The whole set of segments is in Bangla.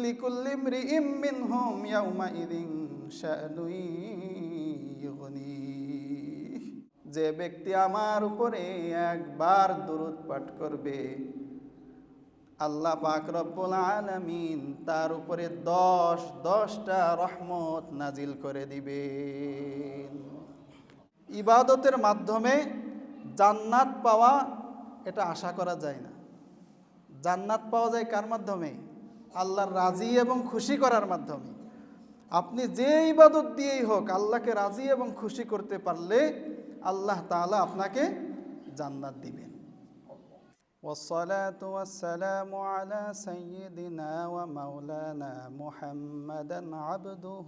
লিকুল্লি ইমরিইম মিনহুম ইয়াউমাইযিন শাআনুন ইউগনি। যে ব্যক্তি আমার উপরে একবার দুরূদ পাঠ করবে, আল্লাহ পাক রব্বুল আলামিন তার উপরে 10টা রহমত নাজিল করে দিবেন। ইবাদতের মাধ্যমে জান্নাত পাওয়া এটা আশা করা যায় না। জান্নাত পাওয়া যায় কার মাধ্যমে? আল্লাহর রাজি এবং খুশি করার মাধ্যমে। আপনি যে ইবাদত দিয়েই হোক আল্লাহকে রাজি এবং খুশি করতে পারলে আল্লাহ তাআলা আপনাকে জান্নাত দিবেন। والصلاة والسلام على سيدنا ومولانا محمدا عبده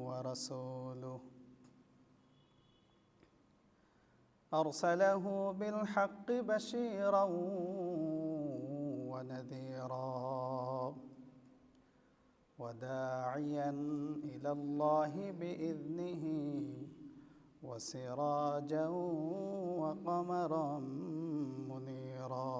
ورسوله أرسله بالحق بشيرا ونذيرا وداعيا إلى الله بإذنه وسراجا وقمرا منيرا.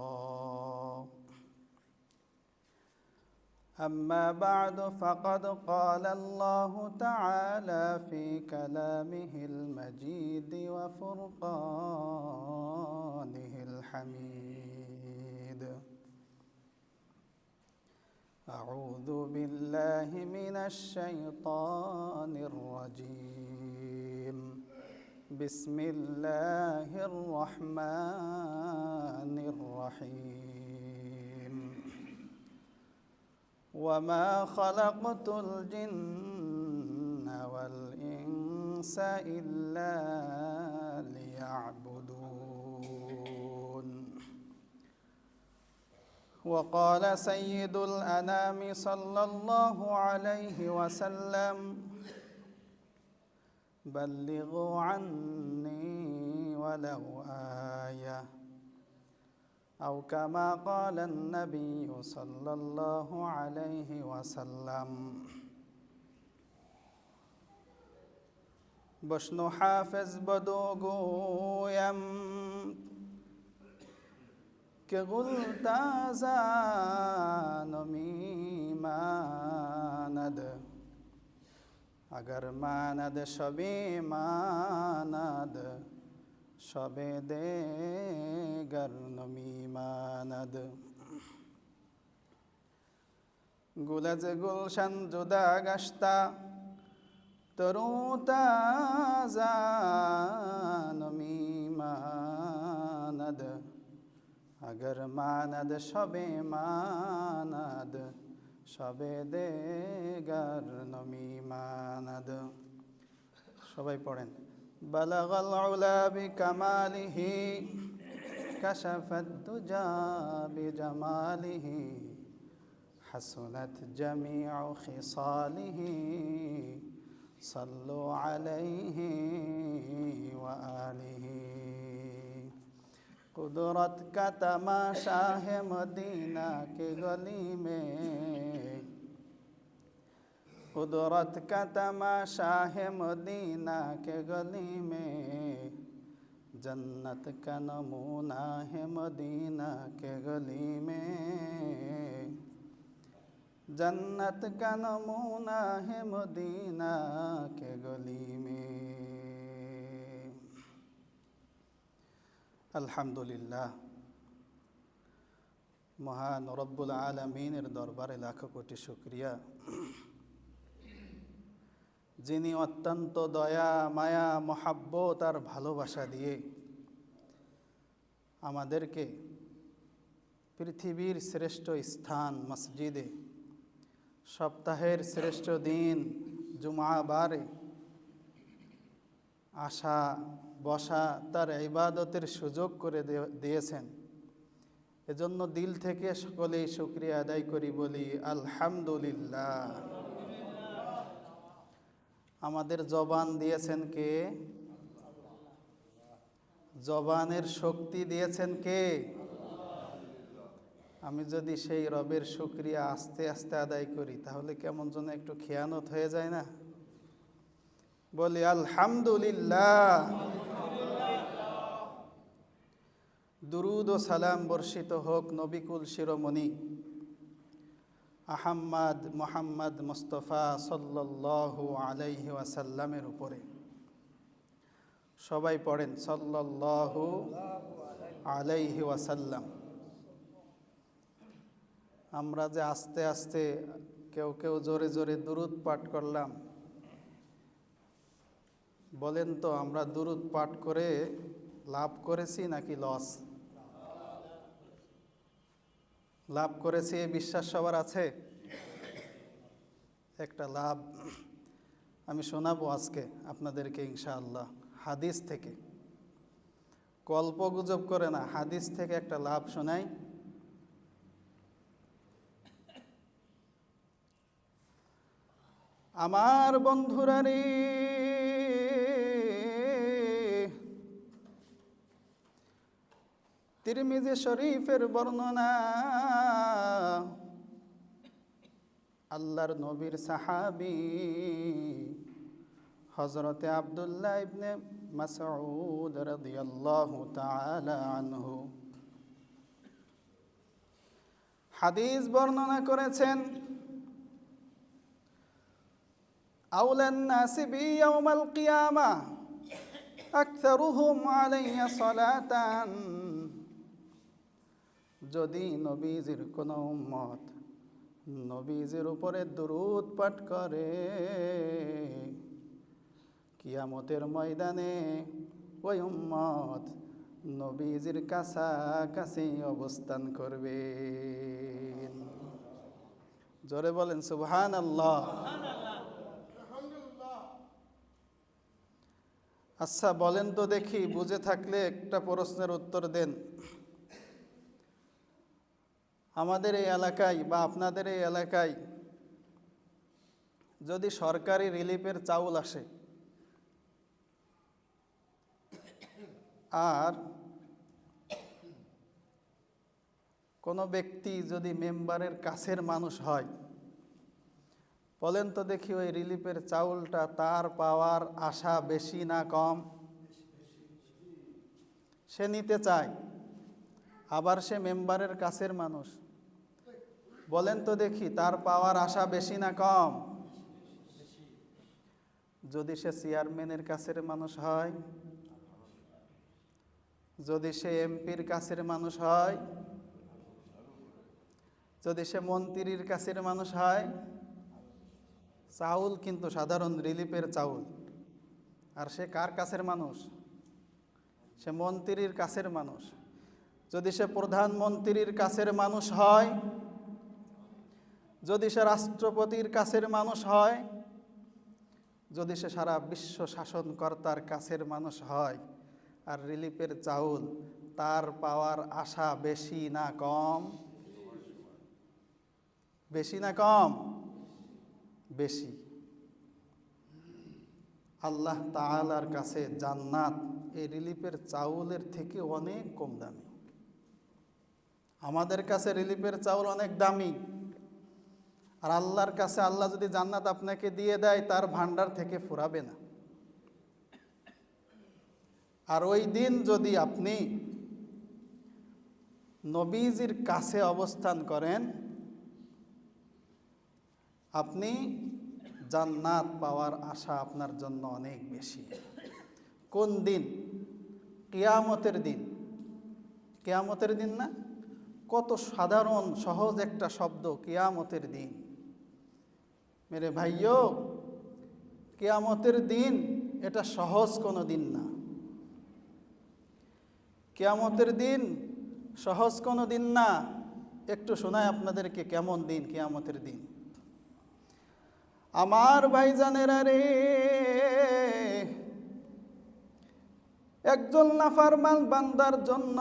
أما بعد فقد قال الله تعالى في كلامه المجيد وفرقانه الحميد: أعوذ بالله من الشيطان الرجيم. بسم الله الرحمن الرحيم. وما خلقت الجن والإنس إلا ليعبدون. وقال سيد الأنام صلى الله عليه وسلم: بلغوا عني ولو آية، أو كما قال النبي صلى الله عليه وسلم. بشنو حافظ بدوغويم كغلتا زانمي ماند اگر ماند شبی ماند شبه دیگر نمی ماند. گل از گلشن جدا گشتا ترو تازه نمی ماند اگر ماند شبه ماند شبه دیگر نمی ماند. সবাই পড়েন: بلغ العلا بكماله كشف الدجى بجماله حسنت جميع خصاله صلوا عليه وآله. قدرت کا تماشا ہے مدینہ کے گلی میں، قدرت کا تماشا ہے مدینہ کے گلی میں، جنت کا نمونہ ہے مدینہ کے گلی میں، جنت کا نمونہ ہے مدینہ کے گلی میں. আলহামদুলিল্লাহ, মহান রব্বুল আলামিনের দরবারে লাখো কোটি শুকরিয়া, যিনি অত্যন্ত দয়া মায়া মহাব্বত আর ভালোবাসা দিয়ে আমাদেরকে পৃথিবীর শ্রেষ্ঠ স্থান মসজিদে সপ্তাহের শ্রেষ্ঠ দিন জুমাবারে আসা বসা তার ইবাদতের সুযোগ করে দিয়েছেন। এজন্য দিল থেকে সকলেই শুকরিয়া আদায় করি, বলি আলহামদুলিল্লাহ। আমাদের জবান দিয়েছেন কে? জবানের শক্তি দিয়েছেন কে? আমি যদি সেই রবের শুকরিয়া আস্তে আস্তে আদায় করি তাহলে কেমন যেন একটু খেয়ানত হয়ে যায় না? বলি আলহামদুলিল্লাহ। দুরুদ ও সালাম বর্ষিত হোক নবিকুল শিরোমণি আহম্মদ মোহাম্মদ মুস্তফা সাল্লাল্লাহু আলাইহি ওয়াসাল্লামের উপরে। সবাই পড়েন সাল্লাল্লাহু আলাইহি ওয়াসাল্লাম। আমরা যে আস্তে আস্তে কেউ কেউ জোরে জোরে দুরূদ পাঠ করলাম, বলেন তো আমরা দুরূদ পাঠ করে লাভ করেছি নাকি লস? লাভ করেছি এই বিশ্বাস সবার আছে? একটা লাভ আমি শোনাবো আজকে আপনাদেরকে ইনশাআল্লাহ, হাদিস থেকে, গল্প গুজব করে না, হাদিস থেকে একটা লাভ শোনাই। আমার বন্ধুরা রে, তিরমিজি শরীফের বর্ণনা, আল্লাহর নবীর সাহাবী হযরতে আব্দুল্লাহ ইবনে মাসউদ রাদিয়াল্লাহু তাআলা আনহু হাদিস বর্ণনা করেছেন, আউলান নাসি বি ইয়াউমাল কিয়ামা আকসারুহুম আলাইয়া সালাতান। যদি নবীজির কোন উম্মত নবীজির উপরে দুরূদ পাঠ করে, কিয়ামতের ময়দানে ওই উম্মত নবীজির কাছাকাছি অবস্থান করবে। জোরে বলেন সুবহানাল্লাহ। আচ্ছা বলেন তো দেখি, বুঝে থাকলে একটা প্রশ্নের উত্তর দেন। আমাদের এই এলাকায় বা আপনাদের এই এলাকায় যদি সরকারি রিলিফের চাউল আসে আর কোনো ব্যক্তি যদি মেম্বারের কাছের মানুষ হয়, বলেন তো দেখি ওই রিলিফের চাউলটা তার পাওয়ার আশা বেশি না কম? সে নিতে চায়, আবার সে মেম্বারের কাছের মানুষ, বলেন তো দেখি তার পাওয়ার আশা বেশি না কম? যদি সে চেয়ারম্যানের কাছের মানুষ হয়, যদি সে এমপির কাছের মানুষ হয়, যদি সে মন্ত্রীর কাছের মানুষ হয়, চাউল কিন্তু সাধারণ রিলিফের চাউল, আর সে কার কাছের মানুষ? সে মন্ত্রীর কাছের মানুষ। যদি সে প্রধানমন্ত্রীর কাছের মানুষ হয়, যদি সে রাষ্ট্রপতির কাছের মানুষ হয়, যদি সে সারা বিশ্ব শাসনকর্তার কাছের মানুষ হয়, আর রিলিফের চাউল তার পাওয়ার আশা বেশি না কম? বেশি না কম? বেশি। আল্লাহ তাআলার কাছে জান্নাত এই রিলিফের চাউলের থেকে অনেক কম দামি। আমাদের কাছে রিলিফের চাউল অনেক দামি, আর আল্লাহর কাছে আল্লাহ যদি জান্নাত আপনাকে দিয়ে দেয়, তার ভান্ডার থেকে ফুরাবে না। আর ওই দিন যদি আপনি নবীজির কাছে অবস্থান করেন, আপনি জান্নাত পাওয়ার আশা আপনার জন্য অনেক বেশি। কোন দিন? কিয়ামতের দিন। কিয়ামতের দিন না? কত সাধারণ সহজ একটা শব্দ, কিয়ামতের দিন। মেরে ভাইও, কিয়ামতের দিন এটা সহজ কোনো দিন না। কিয়ামতের দিন সহজ কোনো দিন না। একটু শোনায় আপনাদেরকে কেমন দিন কিয়ামতের দিন। আমার ভাইজানেরা রে, একজন নাফরমান বান্দার জন্য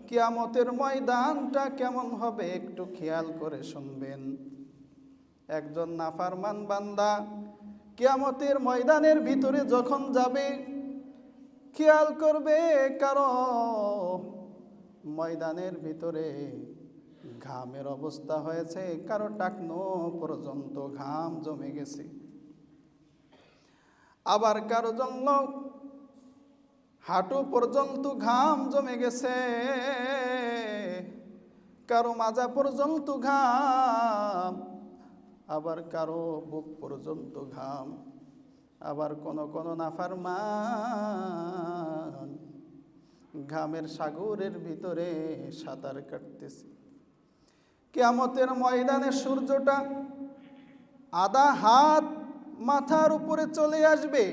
কিয়ামতের ময়দানটা কেমন হবে একটু খেয়াল করে শুনবেন। একজন নাফরমান বান্দা কিয়ামতের ময়দানের ভিতরে যখন যাবে, খেয়াল করবে কারো ময়দানের ভিতরে ঘামের অবস্থা হয়েছে, কারো টাকনো পর্যন্ত ঘাম জমে গেছে, আবার কারো জন্য হাঁটু পর্যন্ত ঘাম জমে গেছে, কারো মাজা পর্যন্ত ঘাম, আবার কারো বুক পর্যন্ত ঘাম, আবার কোন নাফরমান ঘামের সাগরের ভিতরে সাঁতার কাটতেছে। কিয়ামতের ময়দানে সূর্যটা আধা হাত মাথার উপরে চলে আসবে।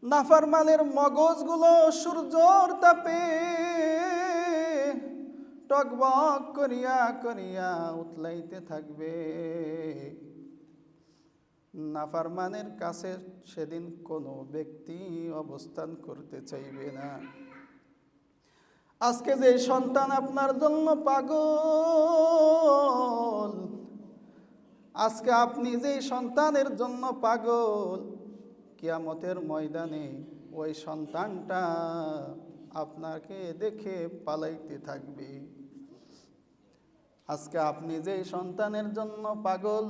নাফরমানের মগজগুলো সূর্যর তাপে টকবক করিয়া করিয়া উতলাইতে থাকবে। নাফরমানের কাছে সেদিন কোনো ব্যক্তি অবস্থান করতে চাইবে না। আজকে যে সন্তান আপনার জন্য পাগল, আজকে আপনি যে সন্তানের জন্য পাগল, কিয়ামতের ময়দানে ওই সন্তানটা আপনাকে দেখে পালাইতে থাকবে। আজকে আপনি যে সন্তানের জন্য পাগল,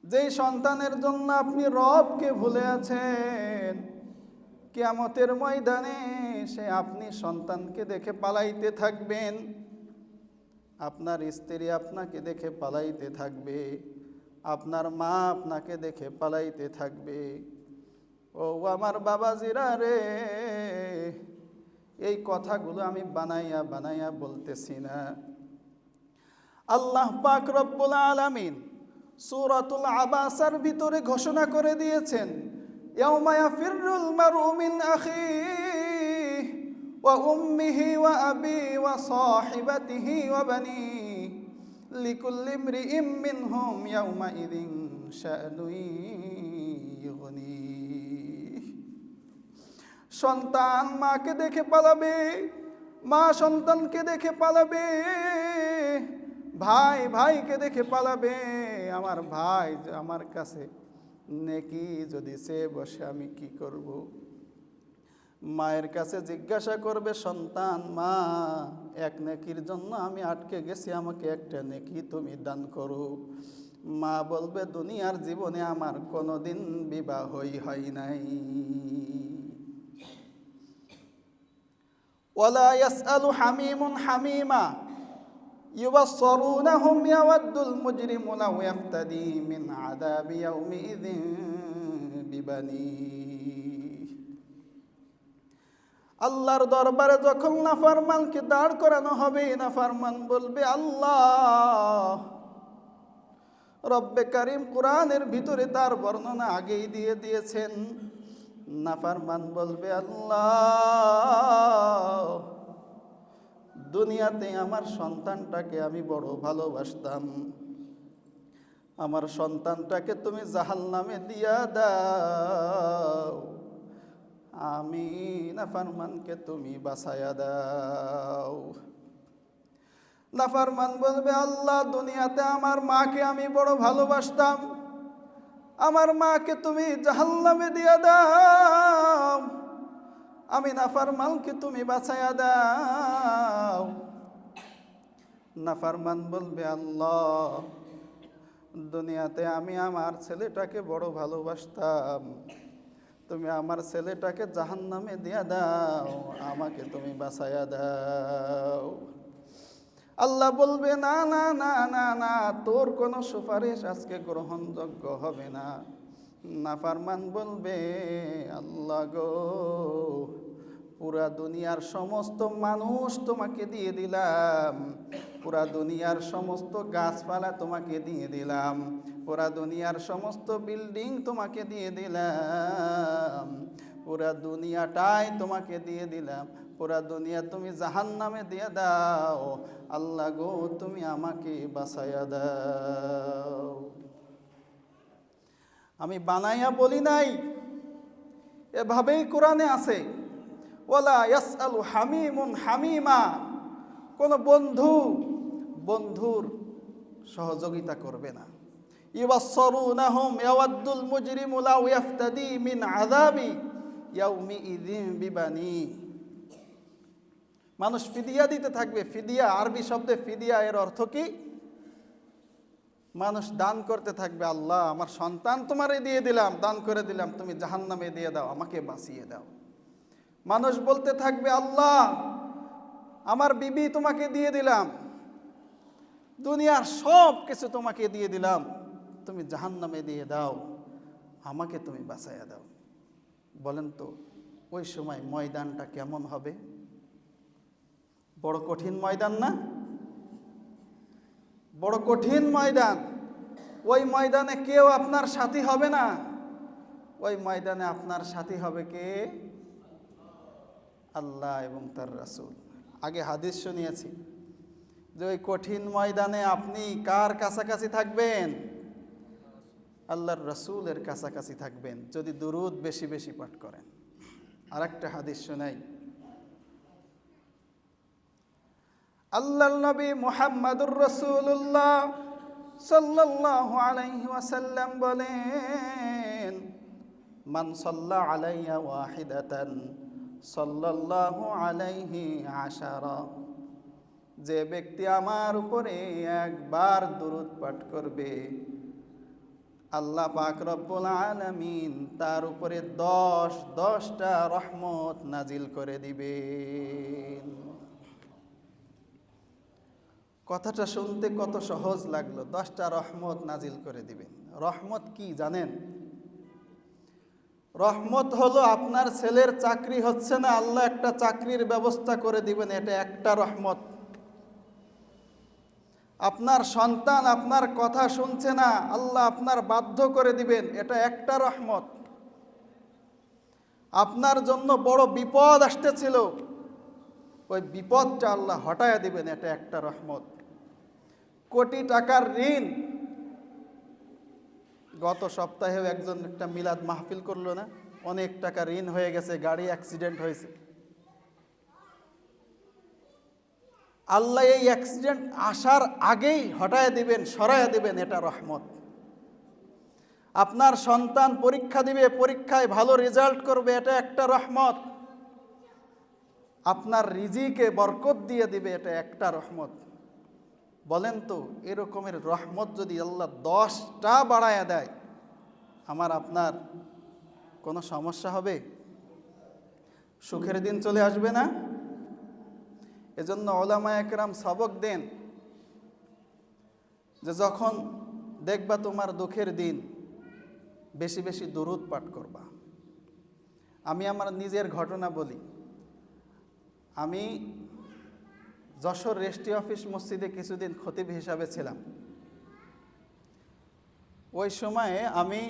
যেই সন্তানের জন্য আপনি রবকে ভুলে আছেন, কিয়ামতের ময়দানে সে আপনি সন্তানকে দেখে পালাইতে থাকবেন। আপনার স্ত্রী আপনাকে দেখে পালাইতে থাকবে, আপনার মা আপনাকে দেখে পালাইতে থাকবে। ও আমার বাবাজিরা রে, এই কথাগুলো আমি বানাইয়া বানাইয়া বলতেছি না। আল্লাহ পাক রব্বুল আলামিন সূরাতুল আবাসার ভিতরে ঘোষণা করে দিয়েছেন, ইয়াউমা ইয়াফিরুল মারউ মিন আখিহি ওয়া উম্মিহি ওয়া আবিহি ওয়া সাহিবাতিহি ওয়া বানিহি লিকুল্লি ইমরিইম মিনহুম ইয়াউমা ইযিন শাআনুন ইউগনিহি। সন্তান মাকে দেখে পালাবে, মা সন্তানকে দেখে পালাবে, ভাই ভাইকে দেখে পালাবে। আমার ভাই আমার কাছে নেকি যদি চেয়ে বসে আমি কি করব? মায়ের কাছে জিজ্ঞাসা করবে সন্তান, মা এক নেকির জন্য আমি আটকে গেছি, আমাকে একটা নেকি তুমি দান করো। মা বলবে দুনিয়ার জীবনে আমার কোনোদিন বিবাহই হয় নাই। ওয়ালা ইয়াসআলু হামিমুন হামিমা ইউবাসসিরুনাহুম ইয়াওয়াদ্দুল মুজরিমু লাউ ইয়াফতাদি মিন আযাবি ইয়াউমিযিন বিবানিহি। আল্লাহর দরবারে যখন নাফরমানকে দাঁড় করানো হবে, নাফরমান বলবে আল্লাহ, রব্বে কারীম কোরআনের ভিতরে তার বর্ণনা আগেই দিয়ে দিয়েছেন। নাফরমান বলবে আল্লাহ, দুনিয়াতে আমার সন্তানটাকে আমি বড় ভালোবাসতাম, আমার সন্তানটাকে তুমি জাহান্নামে দিয়া দাও, আমি নাফরমানকে তুমি বাঁচায়া দাও। নাফরমান বলবে আল্লাহ, দুনিয়াতে আমার মাকে আমি বড় ভালোবাসতাম, আমার মাকে তুমি জাহান্নামে দিয়া দাও, আমি নাফরমানকে তুমি বাঁচায়া দাও। নাফরমান বলবে আল্লাহ, দুনিয়াতে আমি আমার ছেলেটাকে বড় ভালোবাসতাম, তুমি আমার ছেলেটাকে জাহান্নামে দিয়া দাও, আমাকে তুমি বাঁচায়া দাও। আল্লাহ বলবে না না না না না, তোর কোনো সুপারিশ আজকে গ্রহণযোগ্য হবে না। নাফরমান বলবে আল্লাহ গো, পুরা দুনিয়ার সমস্ত মানুষ তোমাকে দিয়ে দিলাম, পুরা দুনিয়ার সমস্ত গাছপালা তোমাকে দিয়ে দিলাম, পুরা দুনিয়ার সমস্ত বিল্ডিং তোমাকে দিয়ে দিলাম, পুরা দুনিয়াটাই তোমাকে দিয়ে দিলাম, পুরা দুনিয়া তুমি জাহান্নামে দিয়ে দাও, আল্লাহ গো তুমি আমাকে বাঁচাইয়া দাও। আমি বানাইয়া বলি নাই, এভাবেই কোরআনে আছে, ওয়ালা ইয়াসআলু হামিমুন হামিমা, কোন বন্ধু বন্ধুর সহযোগিতা করবে না। ইউবাসসিরুনাহুম ইয়াওয়াদ্দুল মুজরিমু লাউ ইয়াফতাদি মিন আযাবি ইয়াউমিযিন বিবানি। মানুষ ফিদিয়া দিতে থাকবে। ফিদিয়া আরবি শব্দে ফিদিয়া, এর অর্থ কি? মানুষ দান করতে থাকবে, আল্লাহ আমার সন্তান তোমারে দিয়ে দিলাম, দান করে দিলাম, তুমি জাহান্নামে দিয়ে দাও, আমাকে বাঁচিয়ে দাও। মানুষ বলতে থাকবে আল্লাহ আমার বিবি তোমাকে দিয়ে দিলাম, দুনিয়ার সব কিছু তোমাকে দিয়ে দিলাম, তুমি জাহান্নামে দিয়ে দাও, আমাকে তুমি বাঁচাইয়া দাও। বলেন তো ওই সময় ময়দানটা কেমন হবে? বড় কঠিন ময়দান না? বড় কঠিন ময়দান। ওই ময়দানে কেউ আপনার সাথী হবে না। ওই ময়দানে আপনার সাথী হবে কে? আল্লাহ এবং তার রাসূল। আগে হাদিস শুনিয়েছি যে ওই কঠিন ময়দানে আপনি কার কাছাকাছি থাকবেন? আল্লাহর রাসূলের কাছাকাছি থাকবেন যদি দুরূদ বেশি বেশি পাঠ করেন। আরেকটা হাদিস শোনাই। আল্লাহর নবী মুহাম্মদুর রাসূলুল্লাহ সাল্লাল্লাহু আলাইহি ওয়াসাল্লাম বলেন, মান সাল্লা আলাইয়া ওয়াহিদাতান সাল্লাল্লাহু আলাইহি আশারা। যে ব্যক্তি আমার উপরে একবার দুরূদ পাঠ করবে, আল্লাহ পাক রব্বুল আলামিন তার উপরে 10টা রহমত নাজিল করে দিবেন। কথাটা শুনতে কত সহজ লাগলো, 10টা রহমত নাজিল করে দিবেন। রহমত কি জানেন? রহমত হলো আপনার ছেলের চাকরি হচ্ছে না, আল্লাহ একটা চাকরির ব্যবস্থা করে দিবেন, এটা একটা রহমত। আপনার সন্তান আপনার কথা শুনছে না, আল্লাহ আপনার বাধ্য করে দিবেন, এটা একটা রহমত। আপনার জন্য বড় বিপদ আসতেছিল, ওই বিপদটা আল্লাহ হটায়া দিবেন, এটা একটা রহমত। কোটি টাকার ঋণ, গত সপ্তাহেও একজন একটা মিলাদ মাহফিল করলো না, অনেক টাকা ঋণ হয়ে গেছে, গাড়ি অ্যাক্সিডেন্ট হয়েছে। আল্লাহ এই অ্যাক্সিডেন্ট আসার আগেই হটায়া দিবেন, সরাইয়া দিবেন, এটা রহমত। আপনার সন্তান পরীক্ষা দিবে, পরীক্ষায় ভালো রেজাল্ট করবে, এটা একটা রহমত। আপনার রিজিকে বরকত দিয়ে দিবে, এটা একটা রহমত। বলেন তো এরকমের রহমত যদি আল্লাহ 10টা বাড়ায়া দেয়, আমার আপনার কোনো সমস্যা হবে? সুখের দিন চলে আসবে না? এজন্য উলামায়ে কেরাম সবক দেন যে যখন দেখবা তোমার দুঃখের দিন, বেশি বেশি দুরূদ পাঠ করবা। আমি আমার নিজের ঘটনা বলি। আমি যশোর রেস্ট্রি অফিস মসজিদে কিছুদিন খতিব হিসাবে ছিলাম। ওই সময়ে আমি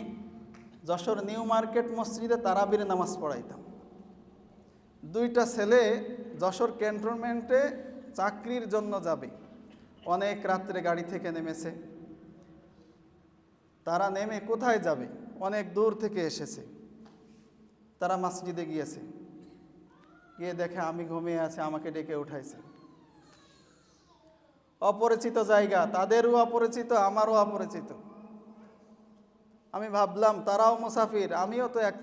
যশোর নিউ মার্কেট মসজিদে তারাবির নামাজ পড়াইতাম। 2টা ছেলে যশোর ক্যান্টনমেন্টে চাকরির জন্য যাবে, অনেক রাত্রে গাড়ি থেকে নেমেছে। তারা নেমে কোথায় যাবে? অনেক দূর থেকে এসেছে। তারা মসজিদে গিয়েছে, গিয়ে দেখে আমি ঘুমিয়ে আছি, আমাকে ডেকে উঠাইছে। অপরিচিত জায়গা, তাদেরও অপরিচিত, আমারও অপরিচিত। আমি ভাবলাম তারাও মুসাফির, আমিও তো এক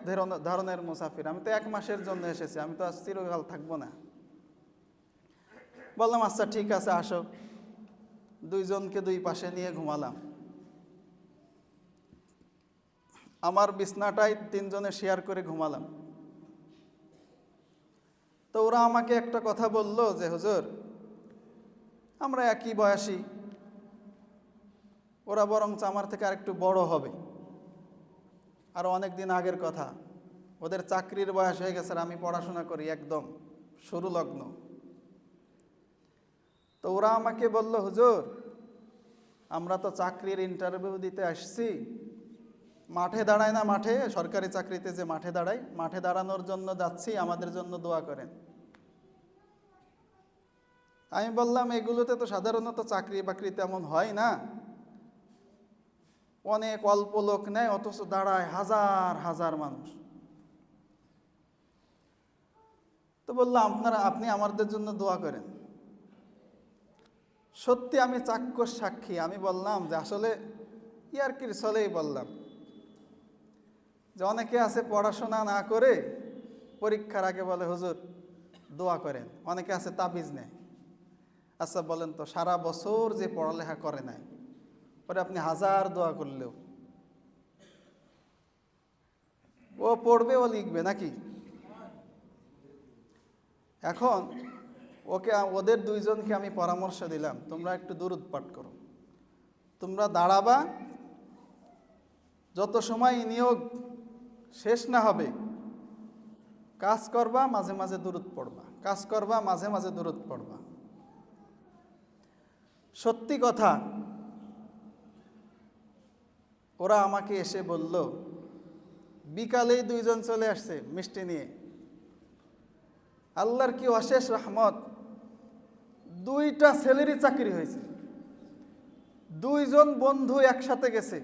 ধরনের মুসাফির, আমি তো 1 মাসের জন্য এসেছি, আমি তো আজ চিরকাল থাকবো না। বললাম আচ্ছা ঠিক আছে আসো। 2 জনকে 2 পাশে নিয়ে ঘুমালাম। আমার বিছনাটাই 3 জনে শেয়ার করে ঘুমালাম। তো ওরা আমাকে একটা কথা বলল যে হুজুর, আমরা একই বয়সী, ওরা বরঞ্চ আমার থেকে আরেকটু বড় হবে, আর অনেক দিন আগের কথা, ওদের চাকরির বয়স হয়ে গেছে, আর আমি পড়াশোনা করি একদম শুরু লগ্ন। তো ওরা আমাকে বলল হুজুর, আমরা তো চাকরির ইন্টারভিউ দিতে আসছি, মাঠে দাঁড়ায় না, মাঠে সরকারি চাকরিতে যে মাঠে দাঁড়ায়, মাঠে দাঁড়ানোর জন্য যাচ্ছি, আমাদের জন্য দোয়া করেন। আমি বললাম এগুলোতে তো সাধারণত চাকরি বাকরি তেমন হয় না, অনেক অল্প লোক নেয়, অথচ দাঁড়ায় হাজার হাজার মানুষ। তো বললাম আপনি আমাদের জন্য দোয়া করেন। সত্যি আমি চাক্ষুষ সাক্ষী। আমি বললাম যে আসলে ইয়ার্কির ছলেই বললাম যে অনেকে আছে পড়াশোনা না করে পরীক্ষার আগে বলে হুজুর দোয়া করেন, অনেকে আছে তাবিজ নেয়। আচ্ছা বলেন তো সারা বছর যে পড়ালেখা করে নাই, পরে আপনি হাজার দোয়া করলেও ও পড়বে, ও লিখবে নাকি? এখন ওদের দুইজনকে আমি পরামর্শ দিলাম, তোমরা একটু দুরূদ পাঠ করো। তোমরা দাঁড়াবা, যত সময় নিয়োগ শেষ না হবে কাজ করবা, মাঝে মাঝে দুরূদ পড়বা, কাজ করবা, মাঝে মাঝে দুরূদ পড়বা। সত্যি কথা, ওরা আমাকে এসে বলল, বিকালেই দুইজন চলে আসছে মিষ্টি নিয়ে। আল্লাহর কি অশেষ রহমত, দুইটা ছেলেরই চাকরি হয়েছে। দুইজন বন্ধু একসাথে গেছে,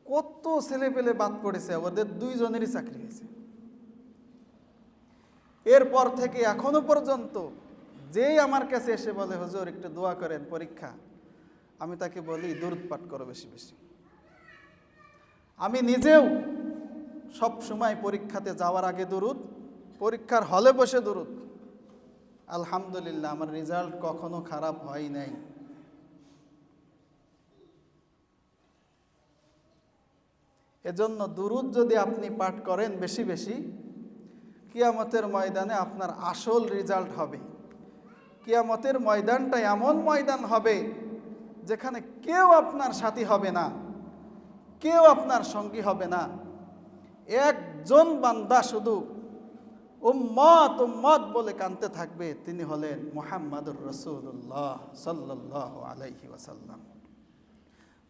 কত ছেলে পেলে বাদ পড়েছে, ওদের দুইজনেরই চাকরি হয়েছে। এরপর থেকে এখনো পর্যন্ত যেই আমার কাছে এসে বলে, হুজুর একটু দোয়া করেন পরীক্ষা, আমি তাকে বলি দুরূদ পাঠ করো বেশি বেশি। আমি নিজেও সব সময় পরীক্ষাতে যাওয়ার আগে দুরূদ, পরীক্ষার হলে বসে দুরূদ। আলহামদুলিল্লাহ, আমার রেজাল্ট কখনো খারাপ হয় নাই। এজন্য দুরূদ যদি আপনি পাঠ করেন বেশি বেশি, কিয়ামতের ময়দানে আপনার আসল রেজাল্ট হবে। কিয়ামতের ময়দানটা এমন ময়দান হবে যেখানে কেউ আপনার সাথী হবে না, কেউ আপনার সঙ্গী হবে না। একজন বান্দা শুধু উম্মত উম্মত বলে কাঁদতে থাকবে, তিনি হলেন মুহাম্মাদুর রাসূলুল্লাহ সাল্লাল্লাহু আলাইহি ওয়াসাল্লাম।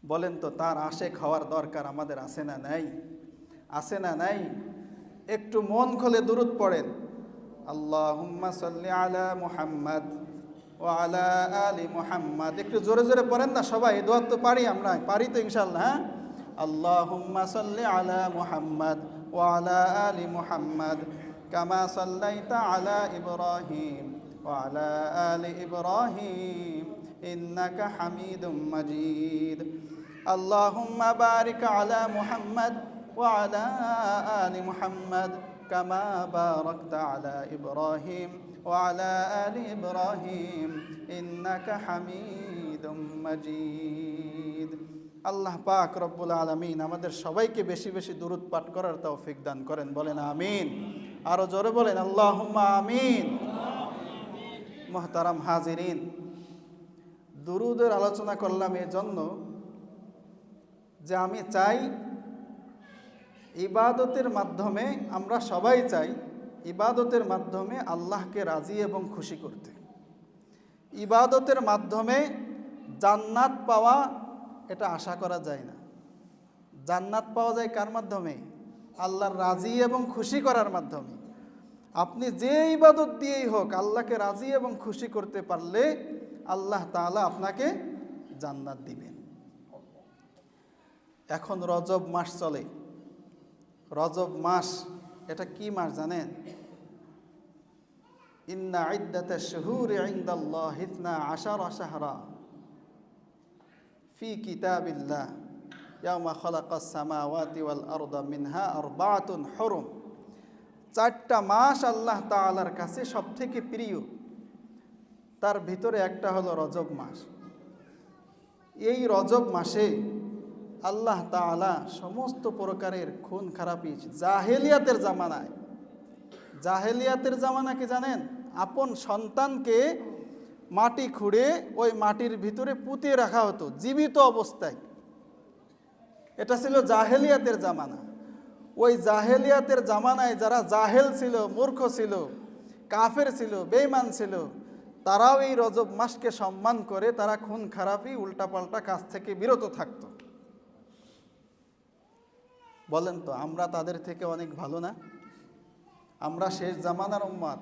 বলেন তো, তার আশেক হওয়ার দরকার আমাদের আছে না নাই? আছে না নাই? একটু মন খুলে দুরূদ পড়েন। আল্লাহুম্মা সাল্লি আলা মুহাম্মাদ ওয়া আলা আলি মুহাম্মাদ। একটু জোরে জোরে পড়েন না সবাই, এই দোয়া তো পারি আমরা, পারি তো ইনশাআল্লাহ। হ্যাঁ, আল্লাহুম্মা সাল্লি আলা মুহাম্মাদ ওয়া আলা আলি মুহাম্মাদ কামা সাল্লাইতা আলা ইব্রাহিম ওয়া আলা আলি ইব্রাহিম ইন্নাকা হামিদুম মাজিদ। আল্লাহুম্মা বারিক আলা মুহাম্মাদ ওয়া আলা আলি মুহাম্মাদ কামা বারাকতা আলা ইব্রাহিম ওয়া আলা আলি ইব্রাহিম ইন্নাকা হামিদুম মাজিদ। আল্লাহ পাক রব্বুল আলামিন আমাদের সবাইকে বেশি বেশি দুরূদ পাঠ করার তৌফিক দান করেন, বলেন আমিন। আরো জোরে বলেন আল্লাহুম্মা আমিন। মুহতারাম হাজিরিন, দুরূদের আলোচনা করলাম এই জন্য যে আমি চাই ইবাদতের মাধ্যমে, আমরা সবাই চাই ইবাদতের মাধ্যমে আল্লাহকে রাজি এবং খুশি করতে। ইবাদতের মাধ্যমে জান্নাত পাওয়া, এটা আশা করা যায় না। জান্নাত পাওয়া যায় কার মাধ্যমে? আল্লাহর রাজি এবং খুশি করার মাধ্যমে। আপনি যে ইবাদত দিয়েই হোক, আল্লাহকে রাজি এবং খুশি করতে পারলে আল্লাহ তাআলা আপনাকে জান্নাত দিবেন। এখন রজব মাস চলে। রজব মাস, এটা কি মাস জানেন? ইন্না ইদ্দাতাশ শুহুরি ইনদাল্লাহি 12 শাহরা ফি কিতাবিল্লাহ ইয়াওমা খালাকাস সামাওয়াতি ওয়াল আরদা মিনহা আরবাআতুন হুরুম। 4টা মাস আল্লাহ তাআলার কাছে সবথেকে প্রিয়, তার ভিতরে একটা হলো রজব মাস। এই রজব মাসে আল্লাহ তাআলা সমস্ত প্রকারের খুন খারাপি, জাহেলিয়াতের জামানায়, জাহেলিয়াতের জামানা কি জানেন? আপন সন্তানকে মাটি খুঁড়ে ওই মাটির ভিতরে পুঁতে রাখা হতো জীবিত অবস্থায়। এটা ছিল জাহেলিয়াতের জামানা। ওই জাহেলিয়াতের জামানায় যারা জাহেল ছিল, মূর্খ ছিল, কাফের ছিল, বেঈমান ছিল, তারাও এই রজব মাসকে সম্মান করে তারা খুন খারাপি, উল্টাপাল্টা কাজ থেকে বিরত থাকত। বলেন তো, আমরা তাদের থেকে অনেক ভালো না? আমরা শেষ জামানার উম্মত।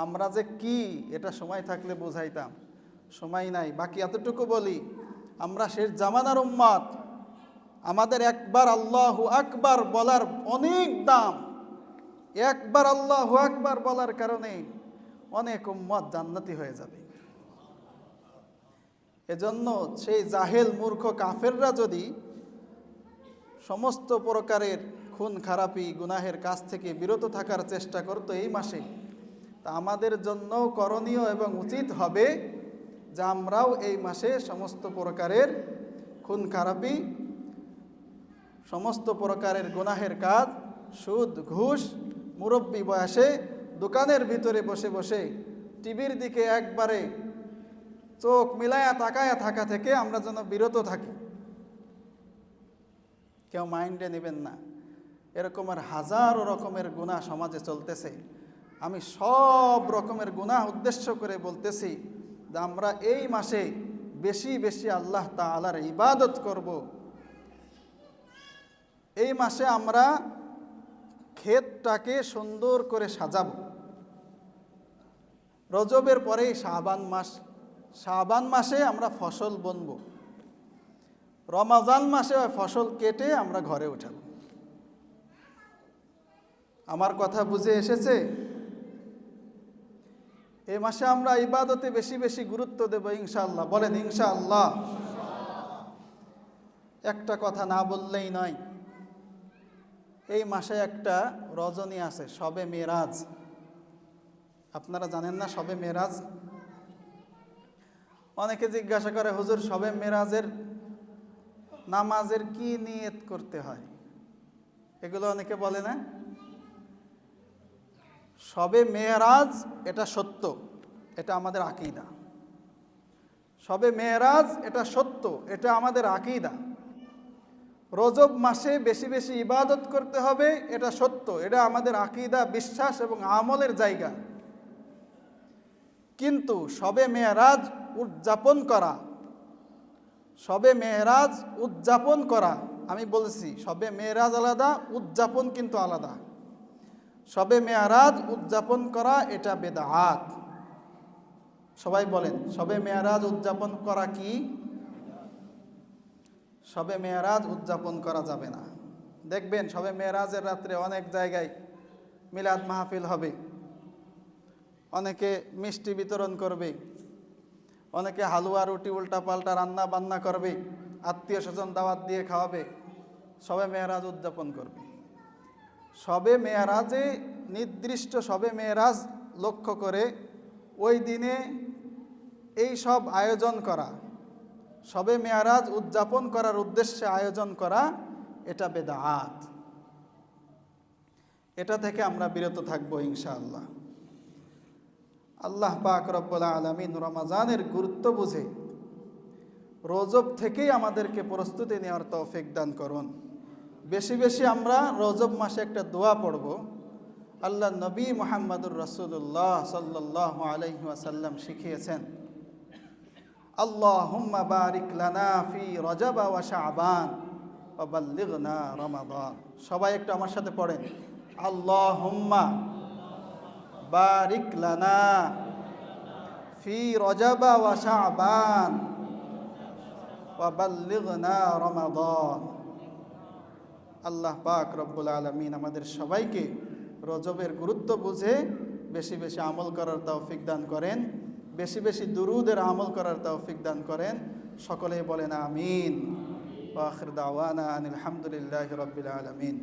আমরা যে কি, এটা সময় থাকলে বোঝাইতাম, সময় নাই। বাকি এতটুকু বলি, আমরা শেষ জামানার উম্মত। আমাদের একবার আল্লাহু আকবার বলার অনেক দাম। একবার আল্লাহু আকবার বলার কারণে অনেক উম্মত জান্নাতি হয়ে যাবে। এজন্য সেই জাহেল মূর্খ কাফেররা যদি সমস্ত প্রকারের খুন খারাপি, গুনাহের কাজ থেকে বিরত থাকার চেষ্টা করতো এই মাসে, তা আমাদের জন্য করণীয় এবং উচিত হবে যে আমরাও এই মাসে সমস্ত প্রকারের খুন খারাপি, সমস্ত প্রকারের গুনাহের কাজ, সুদ ঘুষ, মুরব্বি বয়সে দোকানের ভিতরে বসে বসে টিভির দিকে একবারে চোখ মিলায়া তাকায়া থাকা থেকে আমরা যেন বিরত থাকি। কেউ মাইন্ডে নেবেন না, এরকম আর হাজারো রকমের গুনাহ সমাজে চলতেছে। আমি সব রকমের গুনাহ উদ্দেশ্য করে বলতেছি যে আমরা এই মাসে বেশি বেশি আল্লাহ তাআলার ইবাদত করব। এই মাসে আমরা ক্ষেতটাকে সুন্দর করে সাজাব। রজবের পরেই শাবান মাস, শাবান মাসে আমরা ফসল বুনব, রমজান মাসে ফসল কেটে আমরা ঘরে উঠাব। আমার কথা বুঝে এসেছে? এই মাসে আমরা ইবাদতে বেশি বেশি গুরুত্ব দেব ইনশাআল্লাহ। বলেন ইনশাআল্লাহ। একটা কথা না বললেই নয়, এই মাসে একটা রজনী আছে, শবে মেরাজ। আপনারা জানেন না শবে মেরাজ? অনেকে জিজ্ঞাসা করে, হুজুর শবে মেরাজের নামাজের কি নিয়ত করতে হয়? এগুলো অনেকে বলে না। শবে মেরাজ এটা সত্য, এটা আমাদের আকীদা। শবে মেরাজ এটা সত্য, এটা আমাদের আকীদা। রজব মাসে বেশি বেশি ইবাদত করতে হবে, এটা সত্য, এটা আমাদের আকীদা, বিশ্বাস এবং আমলের জায়গা। কিন্তু শবে মেরাজ উদযাপন করা, শবে মেরাজ উদযাপন করা, আমি বলেছি শবে মেরাজ আলাদা, উদযাপন কিন্তু আলাদা। শবে মেরাজ উদযাপন করা এটা বেদাত। সবাই বলেন শবে মেরাজ উদযাপন করা কি? শবে মেরাজ উদযাপন করা যাবে না। দেখবেন শবে মেরাজের রাত্রে অনেক জায়গায় মিলাদ মাহফিল হবে, অনেকে মিষ্টি বিতরণ করবে, অনেকে হালুয়া রুটি উল্টা পাল্টা রান্না বান্না করবে, আত্মীয় স্বজন দাওয়াত দিয়ে খাওয়াবে, শবে মেরাজ উদযাপন করবে। শবে মেরাজে নির্দিষ্ট শবে মেরাজ লক্ষ্য করে ওই দিনে এই সব আয়োজন করা, শবে মেরাজ উদযাপন করার উদ্দেশ্যে আয়োজন করা, এটা বেদাত। এটা থেকে আমরা বিরত থাকবো ইনশাআল্লাহ। আল্লাহ পাক রব্বুল আলামিন রমজানের গুরুত্ব বুঝে রজব থেকেই আমাদেরকে প্রস্তুতি নেওয়ার তৌফিক দান করুন। বেশি বেশি আমরা রজব মাসে একটা দোয়া পড়ব। আল্লাহ নবী মুহাম্মদুর রাসূলুল্লাহ সাল্লাল্লাহু আলাইহি ওয়াসাল্লাম শিখিয়েছেন, আল্লাহুম্মা বারিক লানা ফি রজব ওয়া শাবান ওয়া বাল্লিগনা রমাদান। সবাই একটু আমার সাথে পড়েন, আল্লাহুম্মা বারিক লানা ফি রজব ওয়া শাবান ওয়া বাল্লিগনা রমাদান। আল্লাহ পাক রব্বুল আলামিন আমাদের সবাইকে রজবের গুরুত্ব বুঝে বেশি বেশি আমল করার তৌফিক দান করেন, বেশি বেশি দুরুদের আমল করার তৌফিক দান করেন। সকলেই বলেন আমিন। ওয়া আখির দাওয়ানা আনিল হামদুলিল্লাহি রাব্বিল আলামিন।